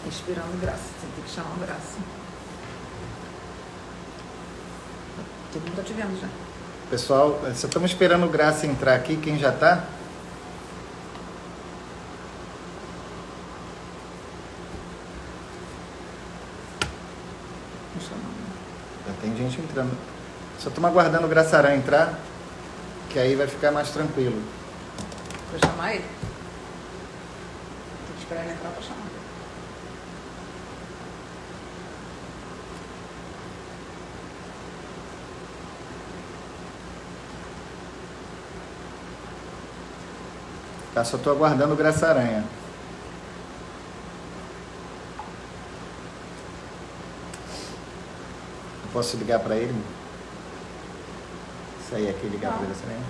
Inspirando graça, você tem que chamar graça. Todo mundo tá te vendo já. Pessoal, só estamos esperando o Graça entrar aqui. Quem já está? Já tem gente entrando. Só estamos aguardando o Graça Aranha entrar, que aí vai ficar mais tranquilo. Pra chamar ele? Tem que esperar ele entrar pra chamar. Tá, só estou aguardando o Graça Aranha. Eu posso ligar para ele? Sair aqui e ligar para o Graça Aranha?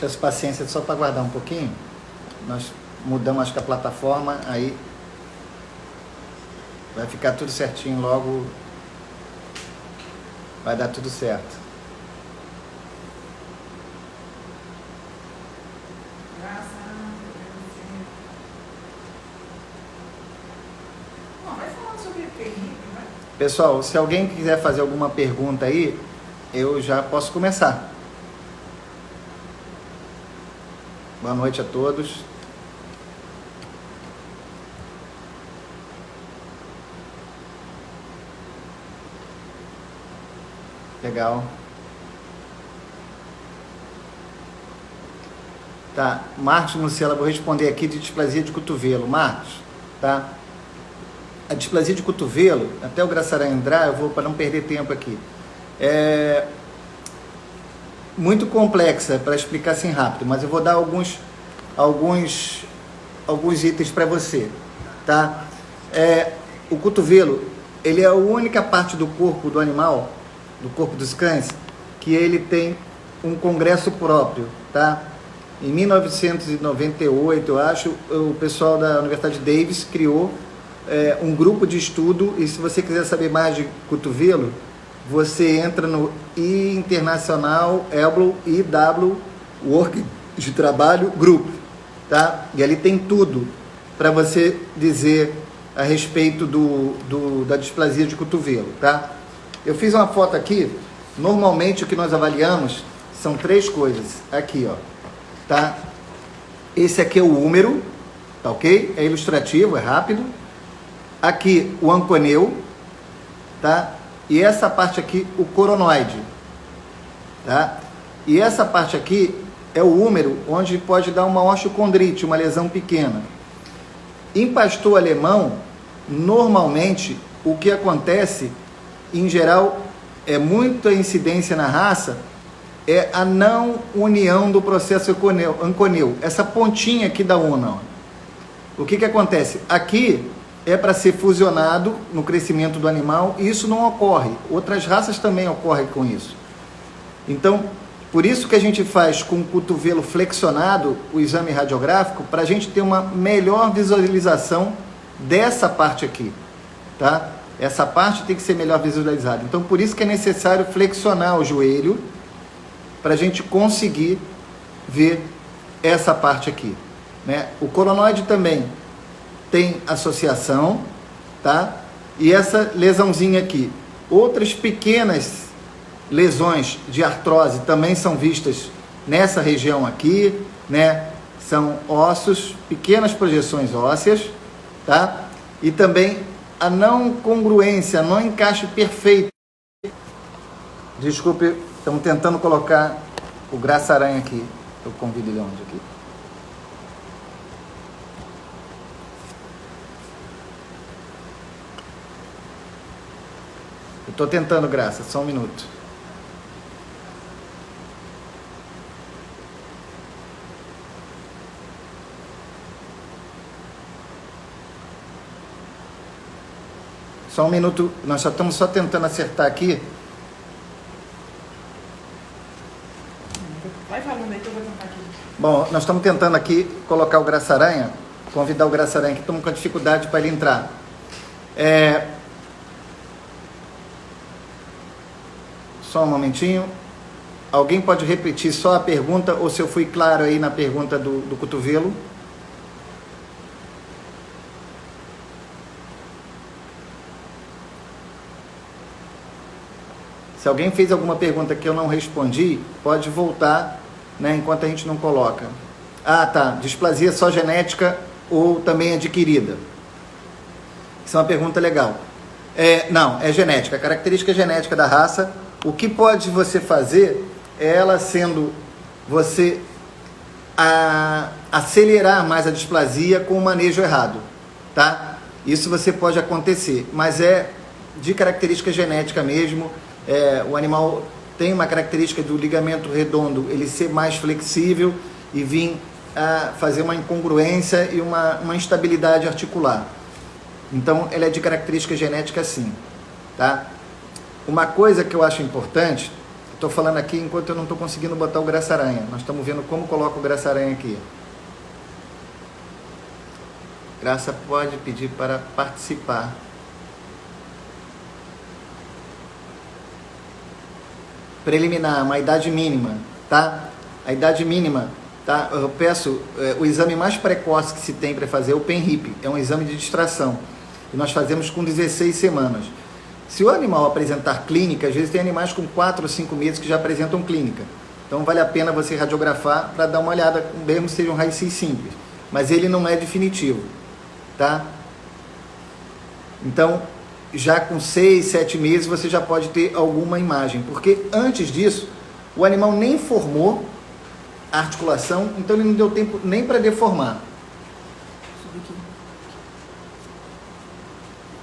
Peço paciência só para aguardar um pouquinho. Nós mudamos, acho que a plataforma, aí vai ficar tudo certinho logo. Vai dar tudo certo. Vai falando sobre Felipe, vai. Pessoal, se alguém quiser fazer alguma pergunta aí, eu já posso começar. Boa noite a todos. Legal. Tá, Marcos Lucela, vou responder aqui de displasia de cotovelo. Marcos, tá? A displasia de cotovelo, até o Graça Aranha entrar, eu vou para não perder tempo aqui. É muito complexa para explicar assim rápido, mas eu vou dar alguns itens para você, tá? O cotovelo, ele é a única parte do corpo do animal, do corpo dos cães, que ele tem um congresso próprio, tá? Em 1998, eu acho, o pessoal da Universidade Davis criou um grupo de estudo, e se você quiser saber mais de cotovelo, você entra no International Elbow IW Work de Trabalho Group, tá? E ali tem tudo para você dizer a respeito da displasia de cotovelo, tá? Eu fiz uma foto aqui. Normalmente o que nós avaliamos são 3 coisas. Aqui, ó, tá? Esse aqui é o húmero, tá ok? É ilustrativo, é rápido. Aqui o anconeu, tá? E essa parte aqui, o coronoide, tá? E essa parte aqui é o húmero, onde pode dar uma osteocondrite, uma lesão pequena. Em pastor alemão, normalmente, o que acontece, em geral, é muita incidência na raça, é a não união do processo anconeu. Essa pontinha aqui da una. O que acontece? Aqui é para ser fusionado no crescimento do animal, e isso não ocorre. Outras raças também ocorrem com isso. Então, por isso que a gente faz com o cotovelo flexionado o exame radiográfico, para a gente ter uma melhor visualização dessa parte aqui, tá? Essa parte tem que ser melhor visualizada. Então, por isso que é necessário flexionar o joelho, para a gente conseguir ver essa parte aqui, né? O coronoide também tem associação, tá? E essa lesãozinha aqui. Outras pequenas lesões de artrose também são vistas nessa região aqui, né? São ossos, pequenas projeções ósseas, tá? E também a não congruência, não encaixe perfeito. Desculpe, estamos tentando colocar o Graça Aranha aqui. Eu convido ele onde aqui? Eu estou tentando, Graça, só um minuto. Só um minuto, nós só estamos tentando acertar aqui. Vai falando aí que eu vou tentar aqui. Bom, nós estamos tentando aqui colocar o Graça Aranha, convidar o Graça Aranha, que estamos com dificuldade para ele entrar. Só um momentinho. Alguém pode repetir só a pergunta, ou se eu fui claro aí na pergunta do cotovelo? Se alguém fez alguma pergunta que eu não respondi, pode voltar, né, enquanto a gente não coloca. Ah, tá. Displasia só genética ou também adquirida? Isso é uma pergunta legal. Não, é genética. A característica genética da raça. O que pode você fazer é ela sendo você acelerar mais a displasia com o manejo errado, tá? Isso você pode acontecer, mas é de característica genética mesmo. O animal tem uma característica do ligamento redondo, ele ser mais flexível e vir a fazer uma incongruência e uma instabilidade articular. Então, ela é de característica genética sim, tá? Uma coisa que eu acho importante, estou falando aqui enquanto eu não estou conseguindo botar o graça-aranha. Nós estamos vendo como coloca o graça-aranha aqui. Graça pode pedir para participar. Preliminar, uma idade mínima, tá? A idade mínima, tá? Eu peço, o exame mais precoce que se tem para fazer é o PENRIP, é um exame de distração. E nós fazemos com 16 semanas. Se o animal apresentar clínica, às vezes tem animais com 4 ou 5 meses que já apresentam clínica. Então vale a pena você radiografar para dar uma olhada, mesmo que seja um raio-x simples. Mas ele não é definitivo, tá? Então, já com 6, 7 meses você já pode ter alguma imagem, porque antes disso o animal nem formou a articulação, então ele não deu tempo nem para deformar. Subir aqui.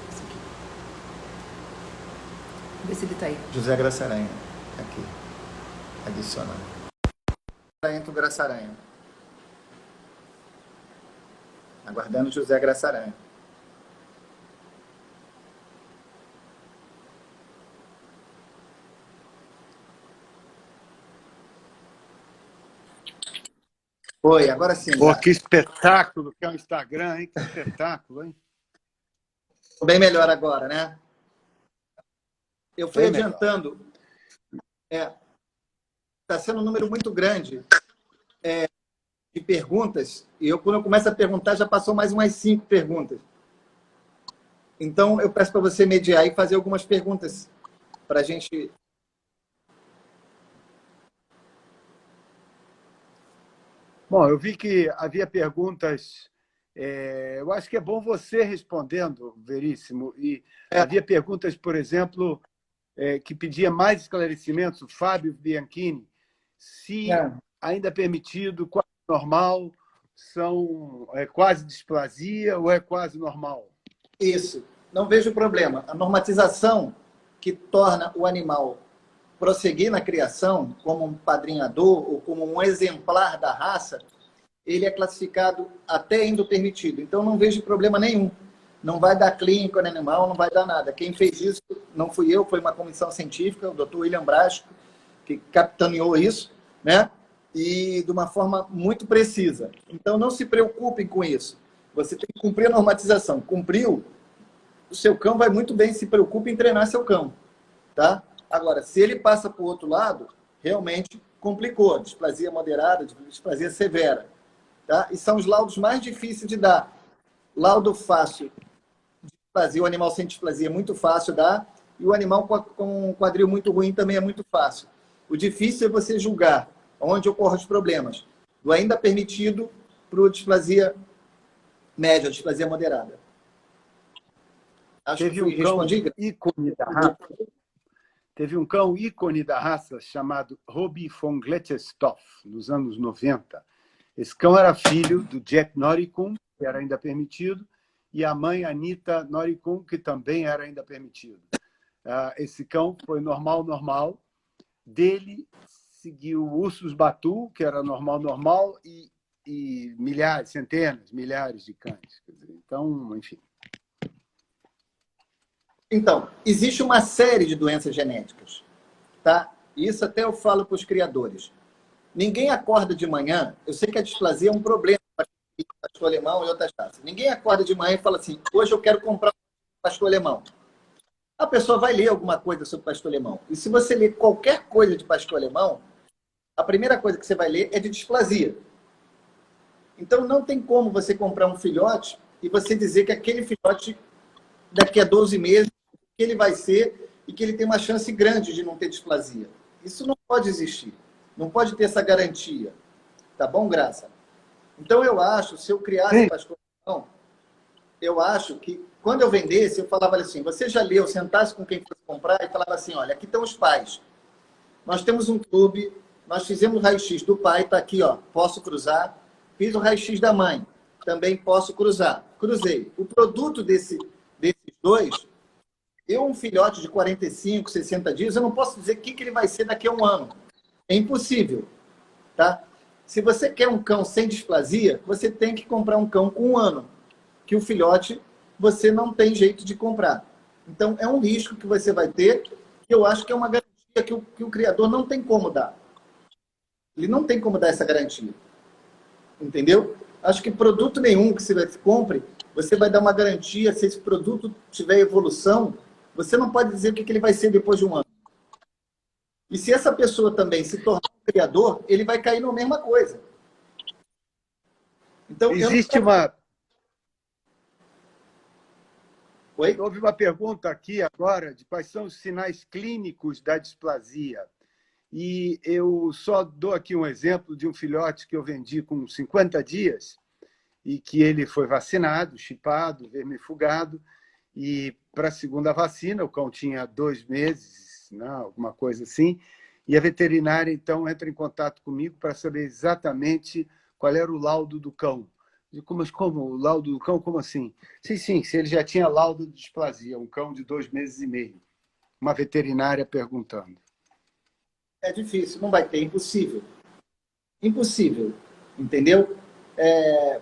Esse aqui. Vê se ele tá aí. José Graça-Aranha, aqui, adicionar. Entra o Graça-Aranha. Aguardando José Graça-Aranha. Oi, agora sim. Pô, que espetáculo que é o Instagram, hein? Que espetáculo, hein? Bem melhor agora, né? Eu fui Bem adiantando. Está sendo um número muito grande de perguntas. E quando eu começo a perguntar, já passou mais umas 5 perguntas. Então, eu peço para você mediar e fazer algumas perguntas para a gente... Bom, eu vi que havia perguntas. Eu acho que é bom você respondendo, Veríssimo. E havia perguntas, por exemplo, que pedia mais esclarecimentos, o Fábio Bianchini, se ainda é permitido, quase normal, é quase displasia ou é quase normal? Isso, não vejo problema. A normatização que torna o animal prosseguir na criação como um padrinhador ou como um exemplar da raça, ele é classificado até indo permitido. Então, não vejo problema nenhum. Não vai dar clínica no animal, não vai dar nada. Quem fez isso não fui eu, foi uma comissão científica, o Dr. William Brasco, que capitaneou isso, né? E de uma forma muito precisa. Então, não se preocupem com isso. Você tem que cumprir a normatização. Cumpriu, o seu cão vai muito bem, se preocupe em treinar seu cão, tá? Agora, se ele passa para o outro lado, realmente complicou. Displasia moderada, displasia severa. Tá? E são os laudos mais difíceis de dar. Laudo fácil de displasia, o animal sem displasia é muito fácil dar, e o animal com um quadril muito ruim também é muito fácil. O difícil é você julgar onde ocorrem os problemas. Do ainda permitido para o displasia média, displasia moderada. Acho Teve que fui um cão respondi. ícone da raça. Teve um cão ícone da raça chamado Robbie von Gletterstoff, nos anos 90. Esse cão era filho do Jack Noricum, que era ainda permitido, e a mãe Anita Noricum, que também era ainda permitido. Esse cão foi normal. Dele seguiu o Ursus Batu, que era normal, e milhares, centenas, milhares de cães. Então, enfim. Então, existe uma série de doenças genéticas, tá? Isso até eu falo para os criadores. Ninguém acorda de manhã, eu sei que a displasia é um problema para pastor alemão e outras raças. Ninguém acorda de manhã e fala assim, hoje eu quero comprar um pastor alemão. A pessoa vai ler alguma coisa sobre pastor alemão. E se você ler qualquer coisa de pastor alemão, a primeira coisa que você vai ler é de displasia. Então, não tem como você comprar um filhote e você dizer que aquele filhote, daqui a 12 meses, que ele vai ser e que ele tem uma chance grande de não ter displasia. Isso não pode existir. Não pode ter essa garantia. Tá bom, Graça? Então, eu acho, se eu criasse pastor alemão, eu acho que, quando eu vendesse, eu falava assim, você já leu, sentasse com quem fosse comprar e falava assim, olha, aqui estão os pais. Nós temos um clube, nós fizemos o raio-x do pai, está aqui, ó, posso cruzar. Fiz o raio-x da mãe, também posso cruzar. Cruzei. O produto desses dois, um filhote de 45, 60 dias, eu não posso dizer o que ele vai ser daqui a um ano. É impossível. Tá? Se você quer um cão sem displasia, você tem que comprar um cão com um ano. Que o filhote você não tem jeito de comprar. Então, é um risco que você vai ter, que eu acho que é uma garantia que o criador não tem como dar. Ele não tem como dar essa garantia. Entendeu? Acho que produto nenhum que você compre, você vai dar uma garantia. Se esse produto tiver evolução, você não pode dizer o que ele vai ser depois de um ano. E se essa pessoa também se tornar um criador, ele vai cair na mesma coisa. Então, existe uma... Oi? Houve uma pergunta aqui agora de quais são os sinais clínicos da displasia. E eu só dou aqui um exemplo de um filhote que eu vendi com 50 dias e que ele foi vacinado, chipado, vermifugado, e para a segunda vacina, o cão tinha 2 meses, né, alguma coisa assim, e a veterinária, então, entra em contato comigo para saber exatamente qual era o laudo do cão. Eu digo, mas como? O laudo do cão? Como assim? Sim, se ele já tinha laudo de displasia, um cão de 2 meses e meio. Uma veterinária perguntando. É difícil, não vai ter, impossível. Impossível, entendeu?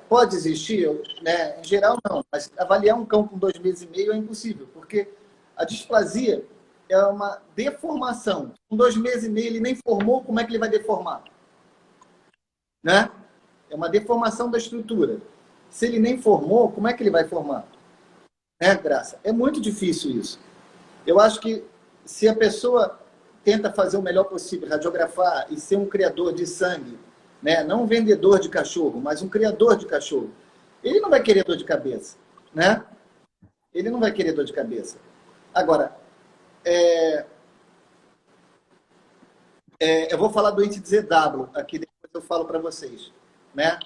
Pode existir, né? Em geral não, mas avaliar um cão com 2 meses e meio é impossível, porque a displasia é uma deformação. Com 2 meses e meio ele nem formou, como é que ele vai deformar? Né? É uma deformação da estrutura. Se ele nem formou, como é que ele vai formar? Graça? É muito difícil isso. Eu acho que se a pessoa tenta fazer o melhor possível, radiografar e ser um criador de sangue, né? Não um vendedor de cachorro, mas um criador de cachorro, ele não vai querer dor de cabeça. Né? Ele não vai querer dor de cabeça. Agora, eu vou falar do índice de ZW aqui, depois eu falo para vocês. Né?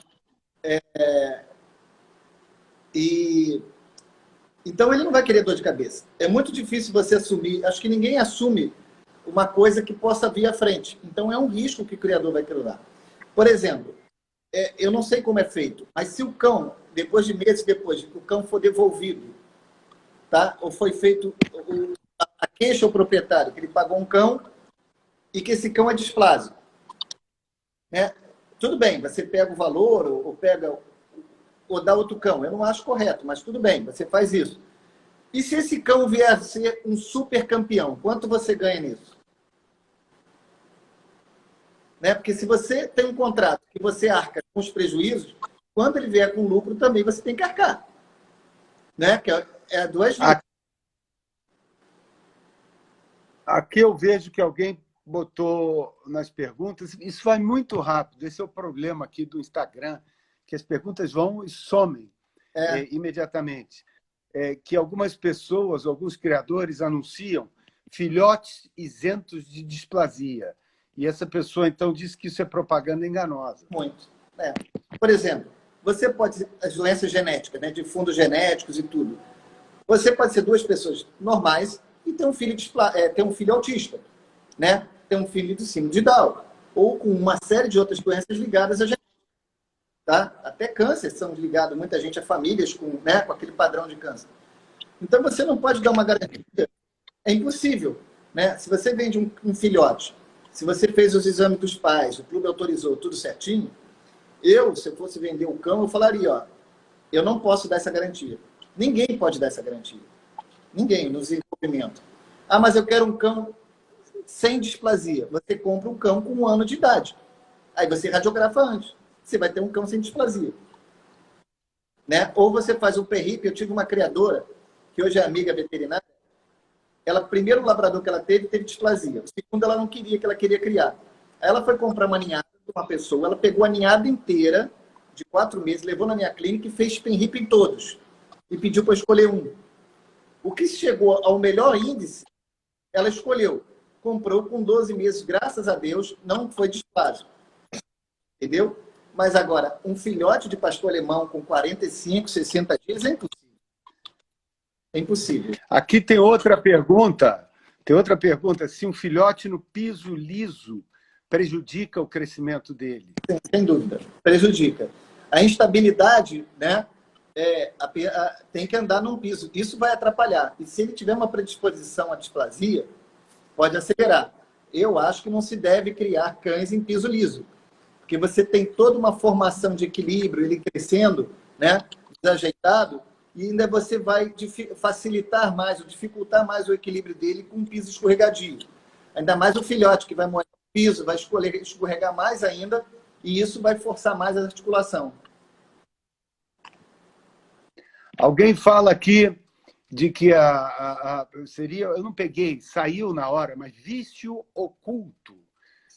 Então, ele não vai querer dor de cabeça. É muito difícil você assumir. Acho que ninguém assume uma coisa que possa vir à frente. Então, é um risco que o criador vai criar. Por exemplo, eu não sei como é feito, mas se o cão, depois de meses depois, que o cão for devolvido, tá? Ou foi feito a queixa ao proprietário, que ele pagou um cão e que esse cão é displásico. Né? Tudo bem, você pega o valor ou dá outro cão. Eu não acho correto, mas tudo bem, você faz isso. E se esse cão vier a ser um super campeão, quanto você ganha nisso? Né? Porque se você tem um contrato que você arca com os prejuízos, quando ele vier com lucro também você tem que arcar. Né? Que é duas vias. Aqui eu vejo que alguém botou nas perguntas, isso vai muito rápido, esse é o problema aqui do Instagram, que as perguntas vão e somem imediatamente. Que algumas pessoas, alguns criadores anunciam filhotes isentos de displasia. E essa pessoa, então, diz que isso é propaganda enganosa. Muito. Por exemplo, você pode ter as doenças genéticas, né, de fundos genéticos e tudo. Você pode ser 2 pessoas normais e ter um filho autista, né? Ter um filho de síndrome de Down, ou com uma série de outras doenças ligadas à genética. Tá? Até câncer são ligados, muita gente, a famílias com aquele padrão de câncer. Então, você não pode dar uma garantia. É impossível. Né? Se você vende um filhote, se você fez os exames dos pais, o clube autorizou tudo certinho, se eu fosse vender um cão, eu falaria, eu não posso dar essa garantia. Ninguém pode dar essa garantia. Ninguém, no desenvolvimento. Mas eu quero um cão sem displasia. Você compra um cão com 1 ano de idade. Aí você radiografa antes. Você vai ter um cão sem displasia. Né? Ou você faz um PRIP. Eu tive uma criadora, que hoje é amiga veterinária, primeiro labrador que ela teve displasia. O segundo, ela não queria, que ela queria criar. Aí ela foi comprar uma ninhada de uma pessoa, ela pegou a ninhada inteira, de 4 meses, levou na minha clínica e fez spin-hip em todos. E pediu para escolher um. O que chegou ao melhor índice, ela escolheu. Comprou com 12 meses, graças a Deus, não foi displasia. Entendeu? Mas agora, um filhote de pastor alemão com 45, 60 dias é impossível. É impossível. Aqui tem outra pergunta. Tem outra pergunta. Se um filhote no piso liso prejudica o crescimento dele? Sem dúvida. Prejudica. A instabilidade, né? Tem que andar num piso. Isso vai atrapalhar. E se ele tiver uma predisposição à displasia, pode acelerar. Eu acho que não se deve criar cães em piso liso. Porque você tem toda uma formação de equilíbrio, ele crescendo, né? Desajeitado, e ainda você vai facilitar mais, ou dificultar mais o equilíbrio dele com um piso escorregadio. Ainda mais o filhote, que vai molhar o piso, vai escorregar mais ainda, e isso vai forçar mais a articulação. Alguém fala aqui de que seria, eu não peguei, saiu na hora, mas vício oculto.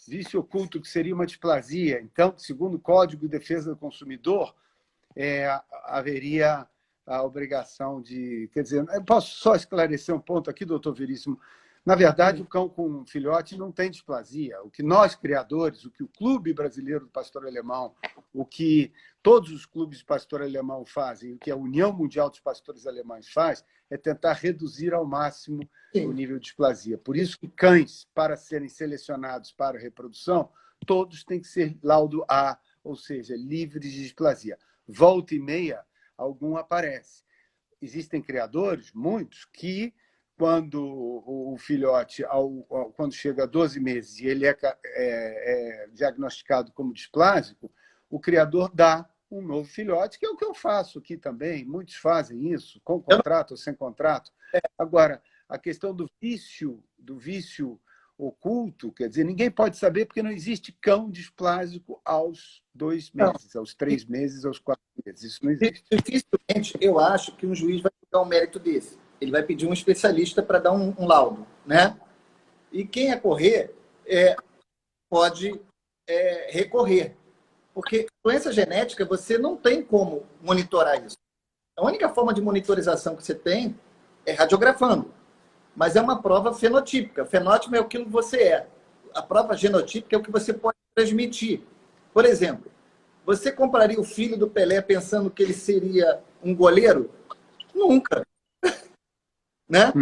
Vício oculto, que seria uma displasia. Então, segundo o Código de Defesa do Consumidor, haveria a obrigação de... Quer dizer, eu posso só esclarecer um ponto aqui, doutor Veríssimo? Na verdade, o cão com filhote não tem displasia. O que nós, criadores, o que o Clube Brasileiro do Pastor Alemão, o que todos os clubes de pastor alemão fazem, o que a União Mundial dos Pastores Alemães faz, é tentar reduzir ao máximo o nível de displasia. Por isso que cães, para serem selecionados para reprodução, todos têm que ser laudo A, ou seja, livres de displasia. Volta e meia, algum aparece. Existem criadores, muitos, que quando o filhote, quando chega a 12 meses e ele é diagnosticado como displásico, o criador dá um novo filhote, que é o que eu faço aqui também. Muitos fazem isso, com contrato ou sem contrato. Agora, a questão do vício oculto, quer dizer, ninguém pode saber porque não existe cão displásico aos 2 meses, aos 3 meses, aos 4 meses. Isso não existe. Dificilmente eu acho que um juiz vai dar um mérito desse. Ele vai pedir um especialista para dar um laudo, né? E quem correr pode recorrer. Porque doença genética, você não tem como monitorar isso. A única forma de monitorização que você tem é radiografando. Mas é uma prova fenotípica. Fenótipo é aquilo que você é. A prova genotípica é o que você pode transmitir. Por exemplo, você compraria o filho do Pelé pensando que ele seria um goleiro? Nunca. Né?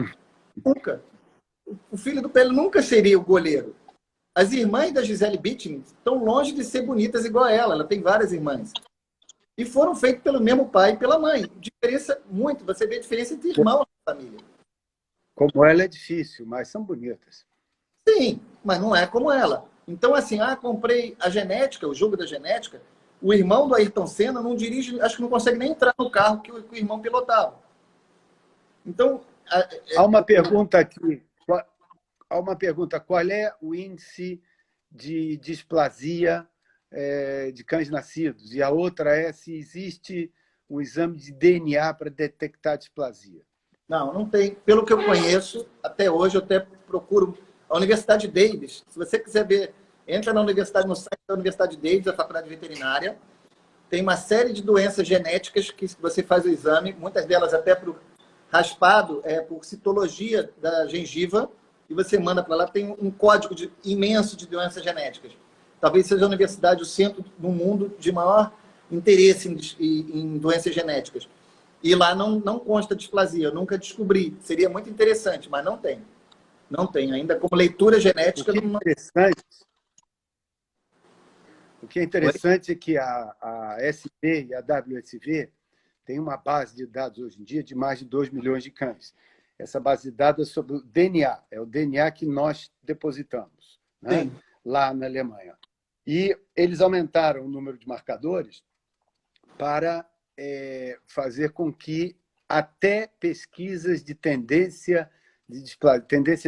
Nunca. O filho do Pelé nunca seria o goleiro. As irmãs da Gisele Bündchen estão longe de ser bonitas igual a ela. Ela tem várias irmãs. E foram feitas pelo mesmo pai e pela mãe. Diferença muito. Você vê a diferença entre irmãos na família. Como ela é difícil, mas são bonitas. Sim, mas não é como ela. Então, assim, comprei a genética, o jogo da genética. O irmão do Ayrton Senna não dirige, acho que não consegue nem entrar no carro que o irmão pilotava. Então... Há uma pergunta aqui. Há uma pergunta. Qual é o índice de displasia de cães nascidos? E a outra é se existe um exame de DNA para detectar displasia. Não tem. Pelo que eu conheço, até hoje eu até procuro a Universidade Davis. Se você quiser ver, entra no site da Universidade Davis, a Faculdade Veterinária. Tem uma série de doenças genéticas que você faz o exame, muitas delas até para o raspado, por citologia da gengiva, e você manda para lá. Tem um código imenso de doenças genéticas. Talvez seja a universidade o centro do mundo de maior interesse em doenças genéticas. E lá não consta displasia, eu nunca descobri. Seria muito interessante, mas não tem. Não tem. Ainda como leitura genética... O que é interessante é que a SP e a WSV têm uma base de dados hoje em dia de mais de 2 milhões de cães. Essa base de dados é sobre o DNA. É o DNA que nós depositamos, né? Lá na Alemanha. E eles aumentaram o número de marcadores para... fazer com que até pesquisas de tendência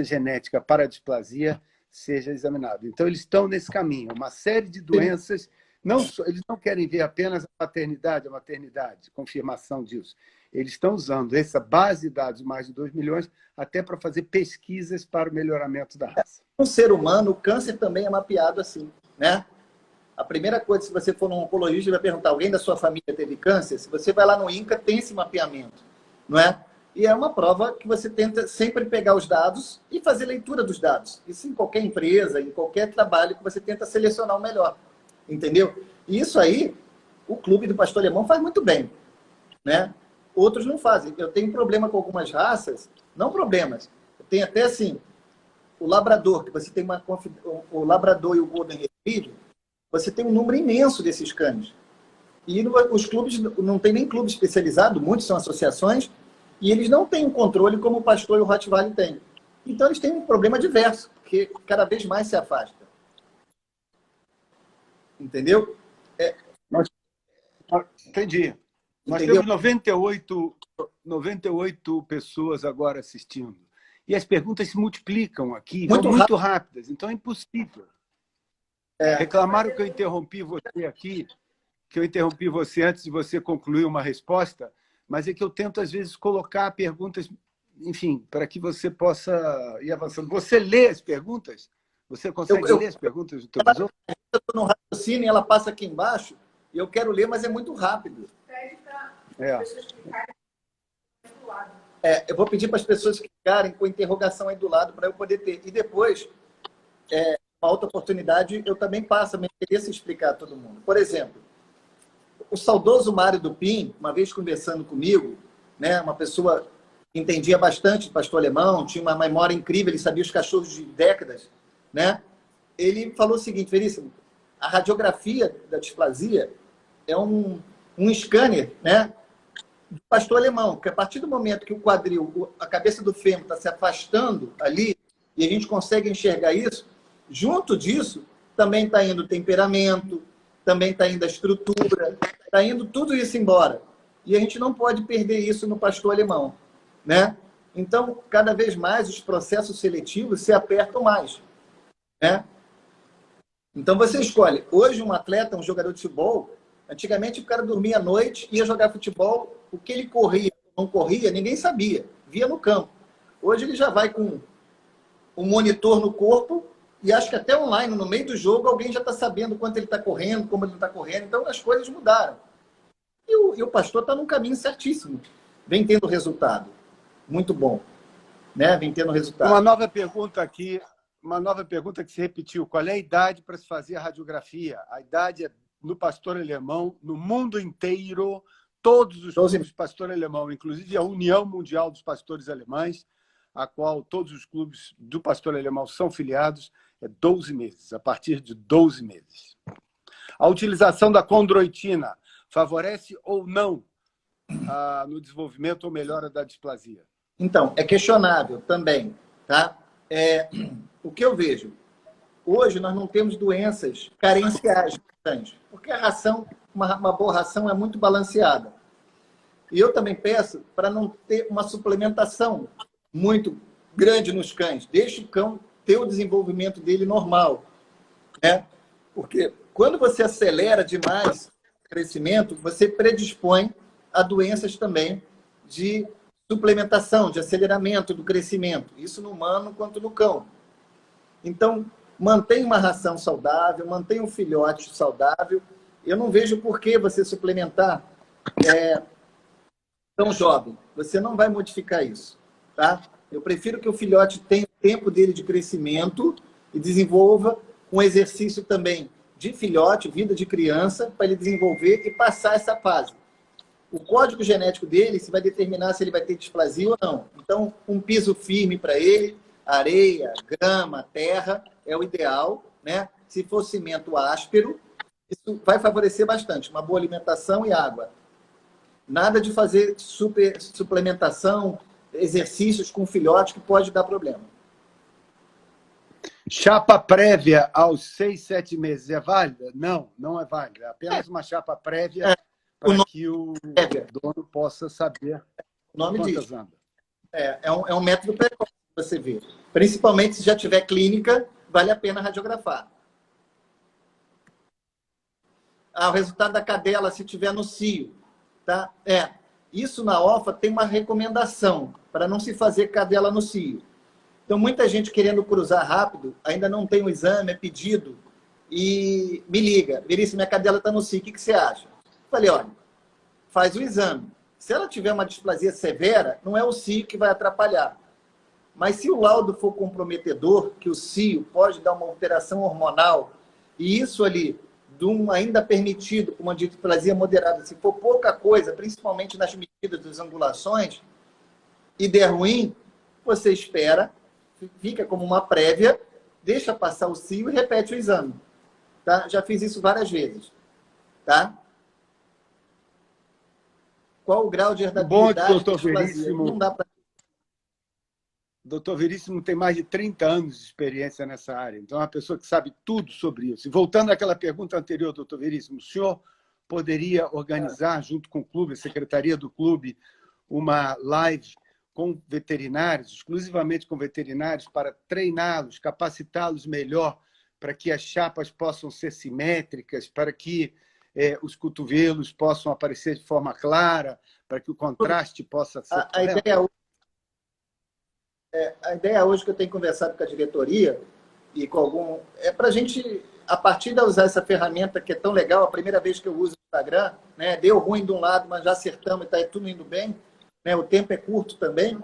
genética para a displasia seja examinado. Então, eles estão nesse caminho. Uma série de doenças Eles não querem ver apenas a maternidade, confirmação disso. Eles estão usando essa base de dados, mais de 2 milhões, até para fazer pesquisas para o melhoramento da raça. No ser humano, o câncer também é mapeado assim, né? A primeira coisa, se você for num oncologista e vai perguntar, alguém da sua família teve câncer? Se você vai lá no INCA, tem esse mapeamento, não é? E é uma prova que você tenta sempre pegar os dados e fazer leitura dos dados. Isso em qualquer empresa, em qualquer trabalho que você tenta selecionar o melhor. Entendeu? E isso aí, o clube do pastor alemão faz muito bem, né? Outros não fazem. Eu tenho problema com algumas raças, não problemas. Eu tenho até assim, o labrador, que você tem o labrador e o golden retriever, você tem um número imenso desses cães. E os clubes, não tem nem clube especializado, muitos são associações, e eles não têm um controle como o pastor e o Rottweiler têm. Então eles têm um problema diverso, porque cada vez mais se afasta. Entendeu? Entendi. Nós Entendeu? temos 98 pessoas agora assistindo. E as perguntas se multiplicam aqui, muito rápidas. Então é impossível. Reclamaram que eu interrompi você aqui, que eu interrompi você antes de você concluir uma resposta, mas é que eu tento, às vezes, colocar perguntas, enfim, para que você possa ir avançando. Você lê as perguntas? Você consegue ler as perguntas do teu visor? Eu estou no raciocínio e ela passa aqui embaixo, e eu quero ler, mas é muito rápido. Pede para as pessoas clicarem do lado. Eu vou pedir para as pessoas clicarem com a interrogação aí do lado para eu poder ter. E depois, uma outra oportunidade, eu também passo a meu interesse em explicar a todo mundo. Por exemplo, o saudoso Mário Dupin, uma vez conversando comigo, né, uma pessoa que entendia bastante de pastor alemão, tinha uma memória incrível, ele sabia os cachorros de décadas, né? Ele falou o seguinte: Veríssimo, a radiografia da displasia é um scanner, né, do pastor alemão, que a partir do momento que o quadril, a cabeça do fêmur está se afastando ali, e a gente consegue enxergar isso, junto disso também está indo o temperamento, também está indo a estrutura, está indo tudo isso embora. E a gente não pode perder isso no pastor alemão, né? Então, cada vez mais os processos seletivos se apertam mais, né? Então você escolhe. Hoje um atleta, um jogador de futebol, antigamente o cara dormia à noite, ia jogar futebol, o que ele corria, não corria, ninguém sabia, via no campo. Hoje ele já vai com um monitor no corpo e acho que até online, no meio do jogo, alguém já está sabendo quanto ele está correndo, como ele está correndo. Então as coisas mudaram. E o pastor está num caminho certíssimo. Vem tendo resultado. Muito bom. Né? Vem tendo resultado. Uma nova pergunta aqui. Uma nova pergunta que se repetiu. Qual é a idade para se fazer a radiografia? A idade é no pastor alemão, no mundo inteiro, todos os clubes de pastor alemão, inclusive a União Mundial dos Pastores Alemães, a qual todos os clubes do pastor alemão são filiados, é 12 meses, a partir de 12 meses. A utilização da condroitina favorece ou não no desenvolvimento ou melhora da displasia? Então, é questionável também, tá? O que eu vejo? Hoje nós não temos doenças carenciais, porque a ração, uma boa ração é muito balanceada. E eu também peço para não ter uma suplementação muito grande nos cães. Deixa o cão ter o desenvolvimento dele normal, né? Porque quando você acelera demais o crescimento, você predispõe a doenças também de suplementação, de aceleramento do crescimento. Isso no humano quanto no cão. Então, mantenha uma ração saudável, mantenha um filhote saudável. Eu não vejo por que você suplementar tão jovem. Você não vai modificar isso, tá? Eu prefiro que o filhote tenha o tempo dele de crescimento e desenvolva um exercício também de filhote, vida de criança, para ele desenvolver e passar essa fase. O código genético dele se vai determinar se ele vai ter displasia ou não. Então, um piso firme para ele, areia, grama, terra, é o ideal, né? Se for cimento áspero, isso vai favorecer bastante. Uma boa alimentação e água. Nada de fazer suplementação, exercícios com filhote que pode dar problema. Chapa prévia aos 6, 7 meses é válida? Não, não é válida. É apenas uma chapa prévia para que o dono possa saber o nome quantas diz. anda. É um método precoce que você vê. Principalmente se já tiver clínica, vale a pena radiografar. o resultado da cadela se tiver no cio. Tá? Isso na OFA tem uma recomendação para não se fazer cadela no cio. Então, muita gente querendo cruzar rápido, ainda não tem o exame, é pedido, e me liga, Veríssimo, minha cadela está no cio, o que você acha? Falei, olha, faz o exame. Se ela tiver uma displasia severa, não é o cio que vai atrapalhar. Mas se o laudo for comprometedor, que o cio pode dar uma alteração hormonal, e isso ali, ainda permitido com uma displasia moderada, se for pouca coisa, principalmente nas medidas das angulações, e der ruim, você espera, fica como uma prévia, deixa passar o cio e repete o exame. Tá? Já fiz isso várias vezes. Tá? Qual o grau de herdabilidade? Bom, doutor Veríssimo. Não dá para... Doutor Veríssimo tem mais de 30 anos de experiência nessa área, então é uma pessoa que sabe tudo sobre isso. E voltando àquela pergunta anterior, doutor Veríssimo, o senhor poderia organizar, junto com o clube, a secretaria do clube, uma live com veterinários, exclusivamente com veterinários, para treiná-los, capacitá-los melhor, para que as chapas possam ser simétricas, para que os cotovelos possam aparecer de forma clara, para que o contraste possa ser... A ideia hoje que eu tenho conversado com a diretoria e com algum... É para a gente, a partir de usar essa ferramenta que é tão legal, a primeira vez que eu uso o Instagram, né, deu ruim de um lado, mas já acertamos e está tudo indo bem, né, o tempo é curto também.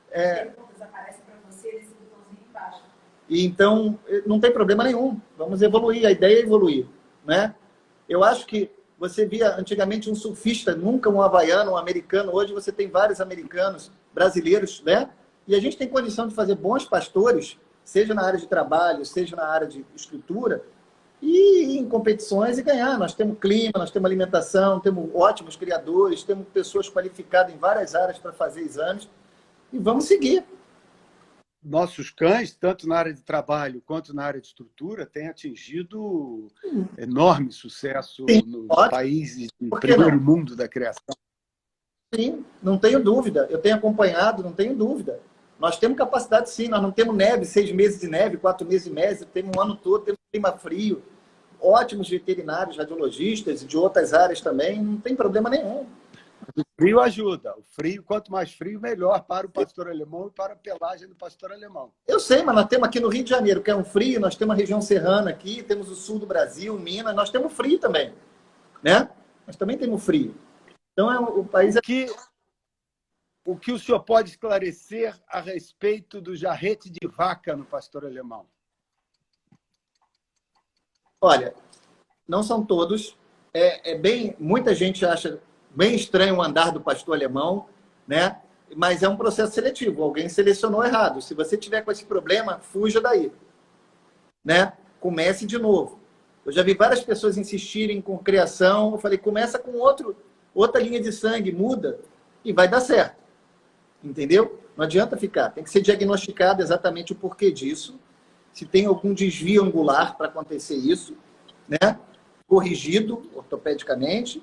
Perguntas aparecem para você nesse botãozinho embaixo. E então, não tem problema nenhum. Vamos evoluir, a ideia é evoluir. Né? Eu acho que você via antigamente um surfista, nunca um havaiano, um americano. Hoje você tem vários americanos, brasileiros, né? E a gente tem condição de fazer bons pastores, seja na área de trabalho, seja na área de escritura, e ir em competições e ganhar. Nós temos clima, nós temos alimentação, temos ótimos criadores, temos pessoas qualificadas em várias áreas para fazer exames, e vamos seguir. Nossos cães, tanto na área de trabalho quanto na área de estrutura, têm atingido enorme sucesso nos países de primeiro mundo da criação. Sim, não tenho dúvida. Eu tenho acompanhado, não tenho dúvida. Nós temos capacidade, sim. Nós não temos neve, 6 meses de neve, 4 meses de neve. Temos um ano todo, temos clima frio. Ótimos veterinários, radiologistas e de outras áreas também. Não tem problema nenhum. O frio ajuda. O frio, quanto mais frio, melhor para o pastor alemão e para a pelagem do pastor alemão. Eu sei, mas nós temos aqui no Rio de Janeiro, que é um frio. Nós temos a região serrana aqui, temos o sul do Brasil, Minas. Nós temos frio também. Né? Nós também temos frio. Então, o país... O que o senhor pode esclarecer a respeito do jarrete de vaca no pastor alemão? Olha, não são todos. Muita gente acha bem estranho o andar do pastor alemão, né? Mas é um processo seletivo. Alguém selecionou errado. Se você tiver com esse problema, fuja daí. Né? Comece de novo. Eu já vi várias pessoas insistirem com criação. Eu falei, começa com outra linha de sangue, muda e vai dar certo. Entendeu? Não adianta ficar. Tem que ser diagnosticado exatamente o porquê disso. Se tem algum desvio angular para acontecer isso, né? Corrigido ortopedicamente,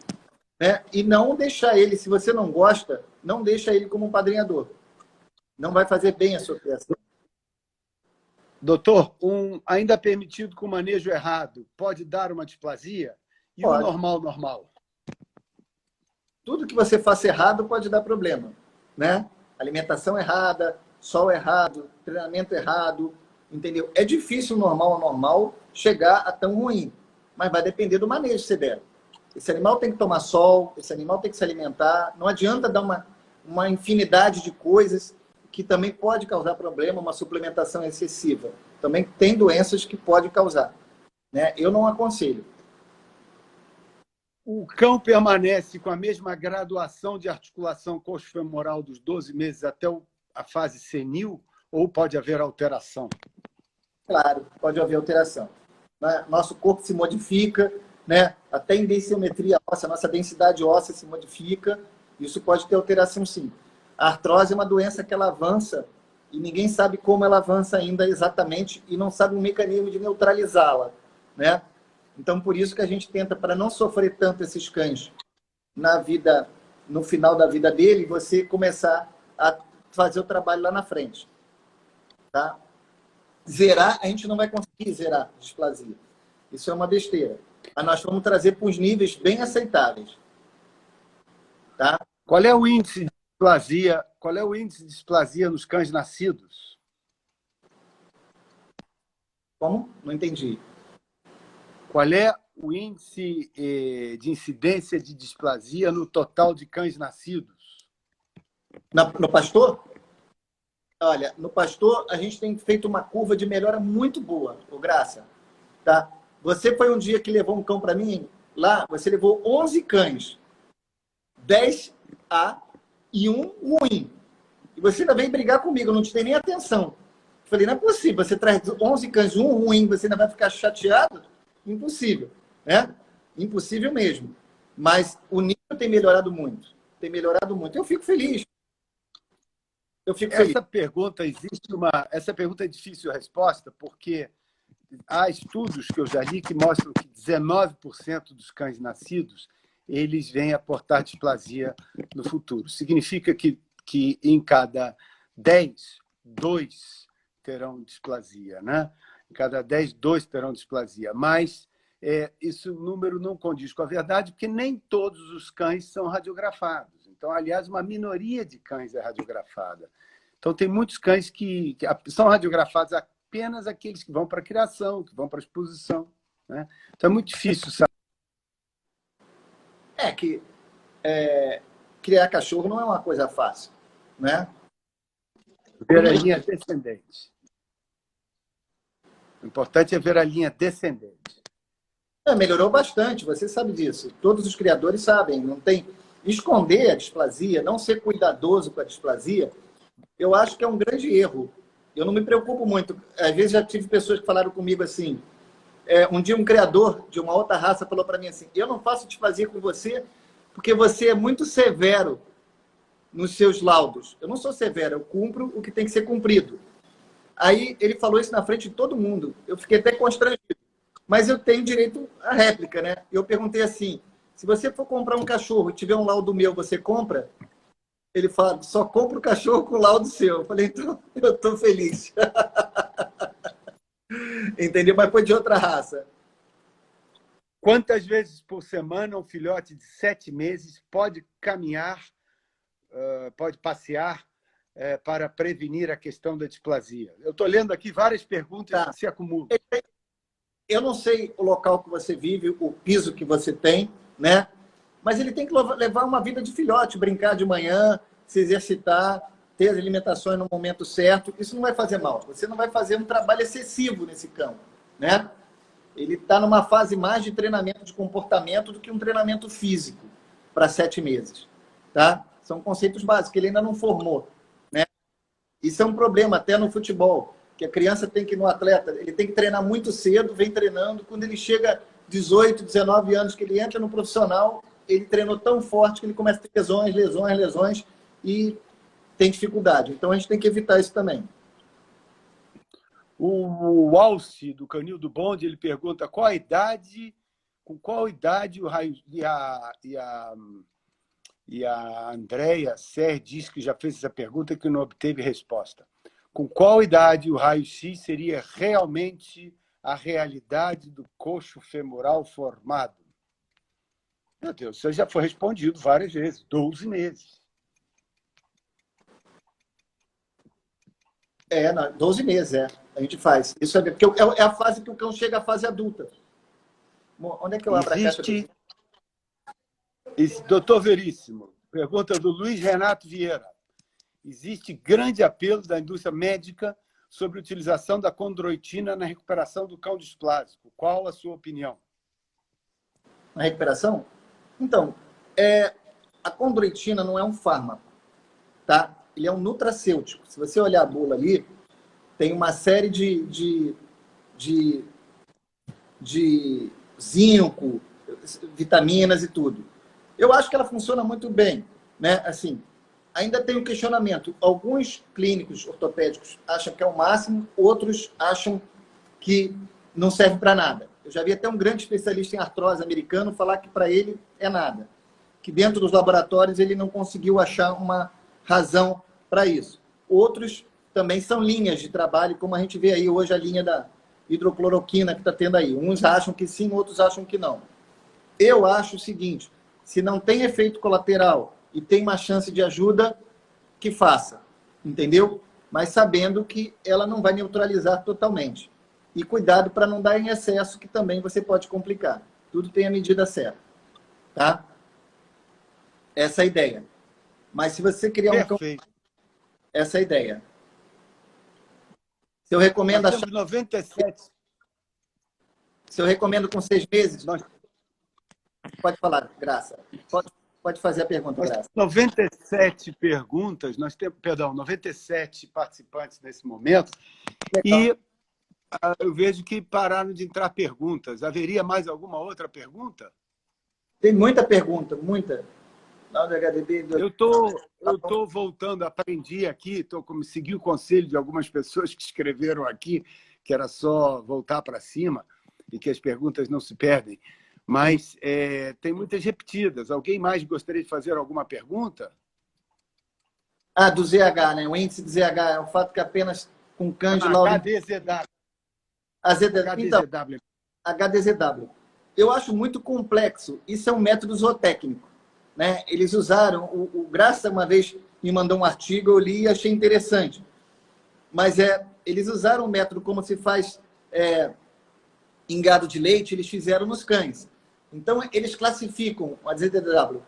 né? E não deixar ele, se você não gosta, não deixa ele como um padrinhador. Não vai fazer bem a sua criação. Doutor, ainda permitido com manejo errado, pode dar uma displasia? E pode. O normal? Tudo que você faça errado pode dar problema, né? Alimentação errada, sol errado, treinamento errado, entendeu? É difícil normal a normal chegar a tão ruim, mas vai depender do manejo que você der. Esse animal tem que tomar sol, esse animal tem que se alimentar, não adianta dar uma infinidade de coisas que também pode causar problema, uma suplementação excessiva. Também tem doenças que pode causar, né? Eu não aconselho. O cão permanece com a mesma graduação de articulação coxofemoral dos 12 meses até a fase senil ou pode haver alteração? Claro, pode haver alteração. Nosso corpo se modifica, né? Até em densiometria óssea, nossa densidade óssea se modifica. Isso pode ter alteração, sim. A artrose é uma doença que ela avança e ninguém sabe como ela avança ainda exatamente e não sabe o mecanismo de neutralizá-la, né? Então, por isso que a gente tenta, para não sofrer tanto esses cães no final da vida dele, você começar a fazer o trabalho lá na frente. Tá? Zerar, a gente não vai conseguir zerar a displasia. Isso é uma besteira. Mas nós vamos trazer para uns níveis bem aceitáveis. Tá? Qual é o índice de displasia? Qual é o índice de displasia nos cães nascidos? Como? Não entendi. Qual é o índice de incidência de displasia no total de cães nascidos? No pastor? Olha, no pastor a gente tem feito uma curva de melhora muito boa, ô Graça. Tá? Você foi um dia que levou um cão para mim, lá você levou 11 cães. 10 A e um ruim. E você ainda vem brigar comigo, eu não te dei nem atenção. Eu falei, não é possível, você traz 11 cães, um ruim, você ainda vai ficar chateado? Impossível, né? Impossível mesmo. Mas o nível tem melhorado muito. Tem melhorado muito. Eu fico feliz. Eu fico feliz. Essa pergunta é difícil a resposta, porque há estudos que eu já li que mostram que 19% dos cães nascidos eles vêm a portar displasia no futuro. Significa que em cada 10, 2 terão displasia, né? Em cada 10, 2 terão displasia. Mas esse número não condiz com a verdade, porque nem todos os cães são radiografados. Então, aliás, uma minoria de cães é radiografada. Então, tem muitos cães que são radiografados apenas aqueles que vão para a criação, que vão para a exposição, né? Então, é muito difícil saber. Criar cachorro não é uma coisa fácil, né? Ver a linha descendente. O importante é ver a linha descendente. Melhorou bastante, você sabe disso. Todos os criadores sabem. Não tem esconder a displasia, não ser cuidadoso com a displasia, eu acho que é um grande erro. Eu não me preocupo muito. Às vezes já tive pessoas que falaram comigo assim, um dia um criador de uma outra raça falou para mim assim, eu não faço displasia com você porque você é muito severo nos seus laudos. Eu não sou severo, eu cumpro o que tem que ser cumprido. Aí ele falou isso na frente de todo mundo. Eu fiquei até constrangido. Mas eu tenho direito à réplica, né? Eu perguntei assim, se você for comprar um cachorro e tiver um laudo meu, você compra? Ele fala, só compra o cachorro com o laudo seu. Eu falei, então eu estou feliz. Entendeu? Mas foi de outra raça. Quantas vezes por semana um filhote de 7 meses pode caminhar, pode passear para prevenir a questão da displasia? Eu estou lendo aqui várias perguntas que se acumulam. Eu não sei o local que você vive, o piso que você tem, né? Mas ele tem que levar uma vida de filhote, brincar de manhã, se exercitar, ter as alimentações no momento certo. Isso não vai fazer mal. Você não vai fazer um trabalho excessivo nesse cão, né? Ele está numa fase mais de treinamento de comportamento do que um treinamento físico para 7 meses, tá? São conceitos básicos, ele ainda não formou, né? Isso é um problema até no futebol, que a criança tem que ir no atleta, ele tem que treinar muito cedo, vem treinando, quando ele chega 18, 19 anos, que ele entra no profissional, ele treinou tão forte que ele começa a ter lesões, e tem dificuldade. Então, a gente tem que evitar isso também. O Alce, do Canil do Bonde, ele pergunta com qual idade o raio... E a Andréia Ser diz que já fez essa pergunta que não obteve resposta. Com qual idade o raio-x seria realmente a realidade do coxo femoral formado? Meu Deus, isso já foi respondido várias vezes. 12 meses. 12 meses, a gente faz. Isso porque é a fase que o cão chega à fase adulta. Bom, onde é que eu abro a caixa? Doutor Veríssimo, pergunta do Luiz Renato Vieira. Existe grande apelo da indústria médica sobre a utilização da condroitina na recuperação do cão displásico. Qual a sua opinião? Na recuperação? Então, a condroitina não é um fármaco, tá? Ele é um nutracêutico. Se você olhar a bula ali, tem uma série de zinco, vitaminas e tudo. Eu acho que ela funciona muito bem, né? Assim, ainda tem um questionamento. Alguns clínicos ortopédicos acham que é o máximo, outros acham que não serve para nada. Eu já vi até um grande especialista em artrose americano falar que para ele é nada. Que dentro dos laboratórios ele não conseguiu achar uma razão para isso. Outros também são linhas de trabalho, como a gente vê aí hoje a linha hidrocloroquina que está tendo aí. Uns acham que sim, outros acham que não. Eu acho o seguinte, se não tem efeito colateral e tem uma chance de ajuda, que faça, entendeu? Mas sabendo que ela não vai neutralizar totalmente. E cuidado para não dar em excesso, que também você pode complicar. Tudo tem a medida certa, tá? Essa é a ideia. Mas se você criar um cão... Perfeito. Essa é a ideia. Se eu recomendo Nós temos 97. Se eu recomendo com 6 meses, Nós, pode falar, Graça. Pode fazer a pergunta, nós Graça. temos 97 perguntas, nós temos, perdão, 97 participantes nesse momento. Legal. E eu vejo que pararam de entrar perguntas. Haveria mais alguma outra pergunta? Tem muita pergunta, muita. Lá do HDB... Eu tô voltando, aprendi aqui, segui o conselho de algumas pessoas que escreveram aqui, que era só voltar para cima e que as perguntas não se perdem. Mas tem muitas repetidas. Alguém mais gostaria de fazer alguma pergunta? Do ZH, né? O índice de ZH é um fato que apenas com cândido... HDZW. Então, HDZW. Eu acho muito complexo. Isso é um método zootécnico, né? Eles usaram... O Graça, uma vez, me mandou um artigo, eu li e achei interessante. Mas eles usaram o método como se faz em gado de leite, eles fizeram nos cães. Então, eles classificam a ZDW,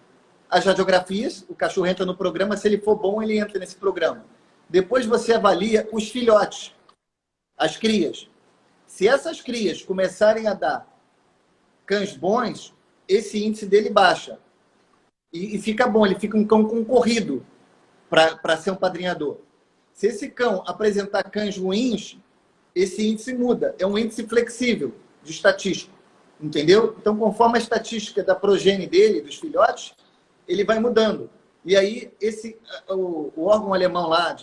as radiografias, o cachorro entra no programa, se ele for bom, ele entra nesse programa. Depois você avalia os filhotes, as crias. Se essas crias começarem a dar cães bons, esse índice dele baixa. E fica bom, ele fica um cão concorrido para ser um padrinhador. Se esse cão apresentar cães ruins, esse índice muda. É um índice flexível de estatístico. Entendeu? Então, conforme a estatística da progênie dele, dos filhotes, ele vai mudando. E aí, o órgão alemão lá,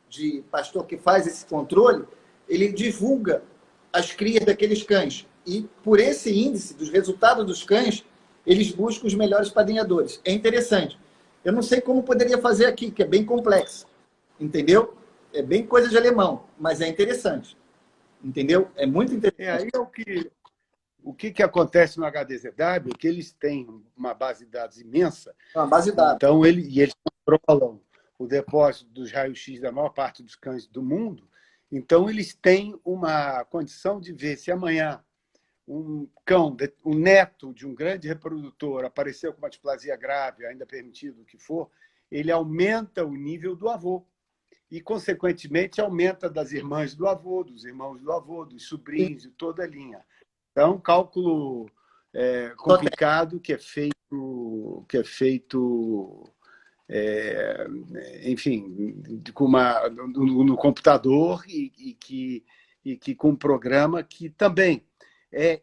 de pastor que faz esse controle, ele divulga as crias daqueles cães. E, por esse índice, dos resultados dos cães, eles buscam os melhores padrinhadores. É interessante. Eu não sei como poderia fazer aqui, que é bem complexo. Entendeu? É bem coisa de alemão, mas é interessante. Entendeu? É muito interessante. Aí o que acontece no HDZW é que eles têm uma base de dados imensa. Uma base de dados. Então, eles controlam o depósito dos raios-x da maior parte dos cães do mundo. Então, eles têm uma condição de ver se amanhã um cão, um neto de um grande reprodutor apareceu com uma displasia grave, ainda permitido o que for, ele aumenta o nível do avô. E, consequentemente, aumenta das irmãs do avô, dos irmãos do avô, dos sobrinhos, de toda a linha. Então, é um cálculo complicado que é feito enfim, no computador e que com um programa que também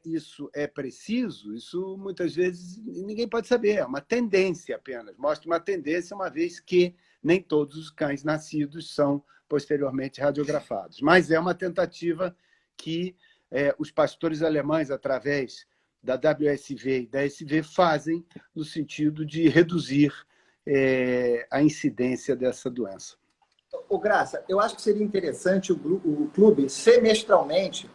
isso é preciso, isso muitas vezes ninguém pode saber, é uma tendência apenas, mostra uma tendência, uma vez que nem todos os cães nascidos são posteriormente radiografados. Mas é uma tentativa que os pastores alemães, através da WSV e da SV, fazem no sentido de reduzir a incidência dessa doença. Graça, eu acho que seria interessante o clube, semestralmente,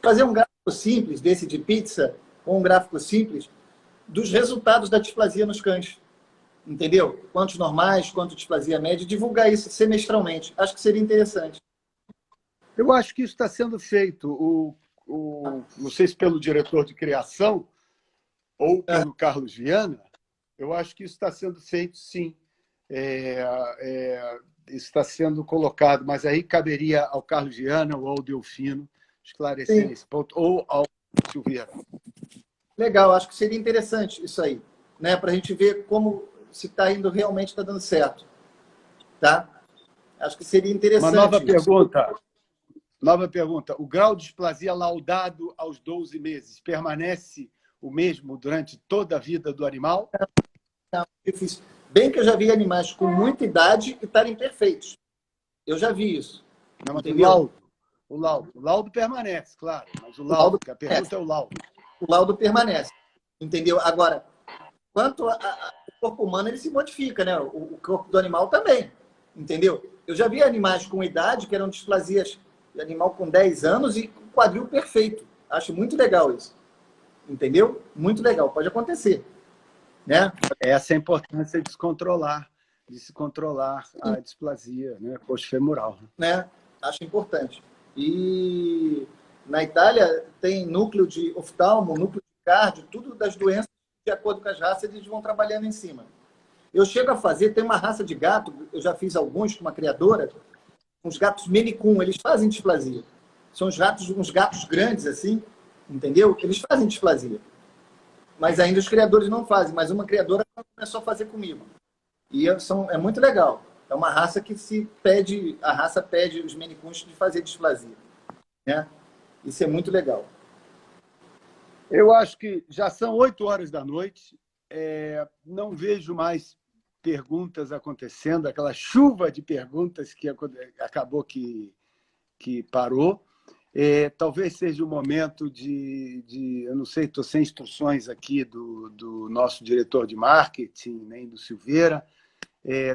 fazer um gráfico simples desse de pizza, ou um gráfico simples, dos resultados da displasia nos cães. Entendeu? Quantos normais, quanto displasia média, divulgar isso semestralmente. Acho que seria interessante. Eu acho que isso está sendo feito. Não sei se pelo diretor de criação ou pelo Carlos Viana, eu acho que isso está sendo feito, sim. Isso está sendo colocado, mas aí caberia ao Carlos Viana ou ao Delfino esclarecer esse ponto, ou ao Silveira. Legal, acho que seria interessante isso aí, né? Para a gente ver como se está indo realmente, está dando certo. Tá? Acho que seria interessante. Uma nova pergunta. O grau de displasia laudado aos 12 meses permanece o mesmo durante toda a vida do animal? Não, difícil. Bem que eu já vi animais com muita idade e estarem perfeitos. Eu já vi isso. Não, mas o laudo permanece, claro. Mas o laudo, a pergunta é o laudo. O laudo permanece. Entendeu? Agora, quanto ao corpo humano, ele se modifica, né? O corpo do animal também. Entendeu? Eu já vi animais com idade que eram displasias de animal com 10 anos e quadril perfeito. Acho muito legal isso. Entendeu? Muito legal. Pode acontecer. Né? Essa é a importância de se controlar a displasia, né, coxofemoral. Né? Acho importante. E na Itália tem núcleo de oftalmo, núcleo de cardio, tudo das doenças, de acordo com as raças, eles vão trabalhando em cima. Eu chego a fazer, tem uma raça de gato, eu já fiz alguns com uma criadora, uns gatos Maine-Coon, eles fazem displasia. São uns gatos grandes assim, entendeu? Eles fazem displasia. Mas ainda os criadores não fazem, mas uma criadora começou a fazer comigo. E é muito legal. É uma raça que a raça pede os Maine-Coons de fazer displasia. Né? Isso é muito legal. Eu acho que já são 8 horas da noite. Não vejo mais perguntas acontecendo, aquela chuva de perguntas que acabou que parou. Talvez seja o momento eu não sei, estou sem instruções aqui do nosso diretor de marketing, nem do Silveira.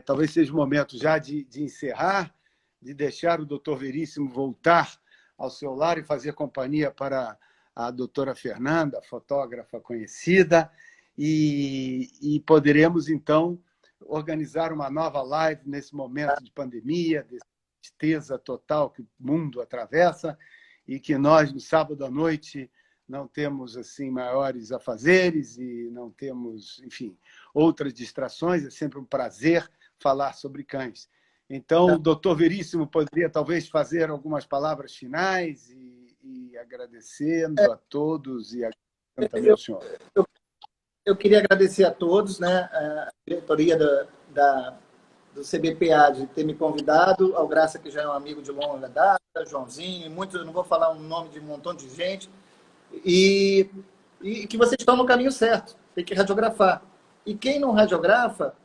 Talvez seja o momento já de encerrar, de deixar o doutor Veríssimo voltar ao seu lar e fazer companhia para a doutora Fernanda, fotógrafa conhecida, e poderemos, então, organizar uma nova live nesse momento de pandemia, de tristeza total que o mundo atravessa, e que nós, no sábado à noite, não temos assim maiores afazeres e não temos, enfim, outras distrações. É sempre um prazer falar sobre cães. Então, o doutor Veríssimo poderia talvez fazer algumas palavras finais e agradecendo a todos e agradecendo também ao senhor. Eu queria agradecer a todos, né, a diretoria do CBPA de ter me convidado, ao Graça, que já é um amigo de longa data, Joãozinho, eu não vou falar o nome de um montão de gente, e que vocês estão no caminho certo, tem que radiografar. E quem não radiografa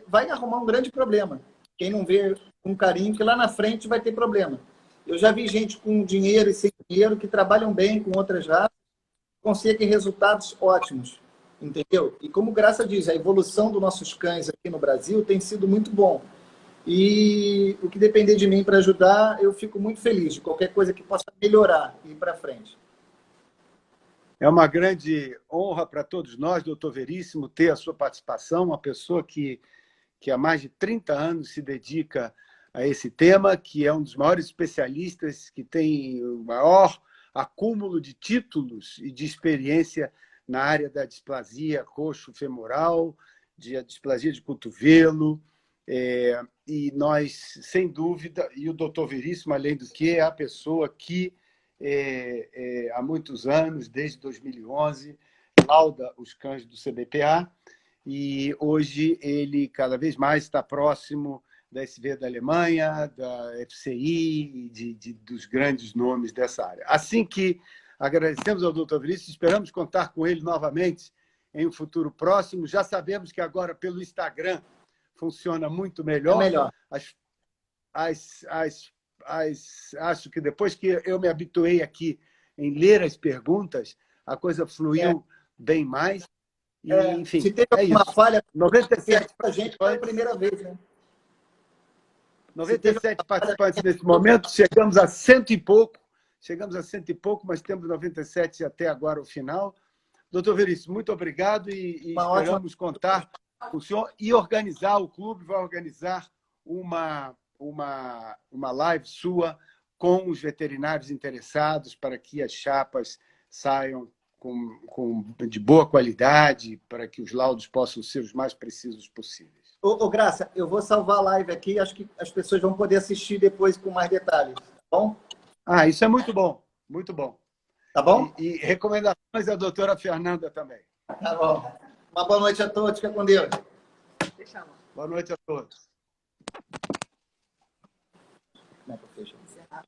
vai arrumar um grande problema. Quem não vê com carinho, que lá na frente vai ter problema. Eu já vi gente com dinheiro e sem dinheiro que trabalham bem com outras raças, conseguem resultados ótimos, entendeu? E como Graça diz, a evolução dos nossos cães aqui no Brasil tem sido muito bom. E o que depender de mim para ajudar, eu fico muito feliz de qualquer coisa que possa melhorar e ir para frente. É uma grande honra para todos nós, doutor Veríssimo, ter a sua participação, uma pessoa que há mais de 30 anos se dedica a esse tema, que é um dos maiores especialistas, que tem o maior acúmulo de títulos e de experiência na área da displasia coxo-femoral, de displasia de cotovelo, e nós, sem dúvida, e o doutor Veríssimo, além do que, é a pessoa que, há muitos anos, desde 2011, lauda os cães do CBPA, e hoje ele cada vez mais está próximo da SV da Alemanha, da FCI e dos grandes nomes dessa área. Assim que agradecemos ao doutor Veríssimo, esperamos contar com ele novamente em um futuro próximo. Já sabemos que agora, pelo Instagram, funciona muito melhor. É melhor. Acho que depois que eu me habituei aqui em ler as perguntas, a coisa fluiu bem mais. E, enfim, se teve alguma falha, 97 a gente foi a primeira vez, né? 97 participantes nesse momento, chegamos a cento e pouco, mas temos 97 até agora o final. Doutor Veríssimo, muito obrigado e esperamos contar com o senhor e organizar, o clube vai organizar uma live sua com os veterinários interessados para que as chapas saiam de boa qualidade, para que os laudos possam ser os mais precisos possíveis. Ô, Graça, eu vou salvar a live aqui, acho que as pessoas vão poder assistir depois com mais detalhes, tá bom? Isso é muito bom, muito bom. Tá bom? E recomendações da doutora Fernanda também. Tá bom. Uma boa noite a todos, fica com Deus. Fechamos. Boa noite a todos. Como é que eu fecho? Encerrar.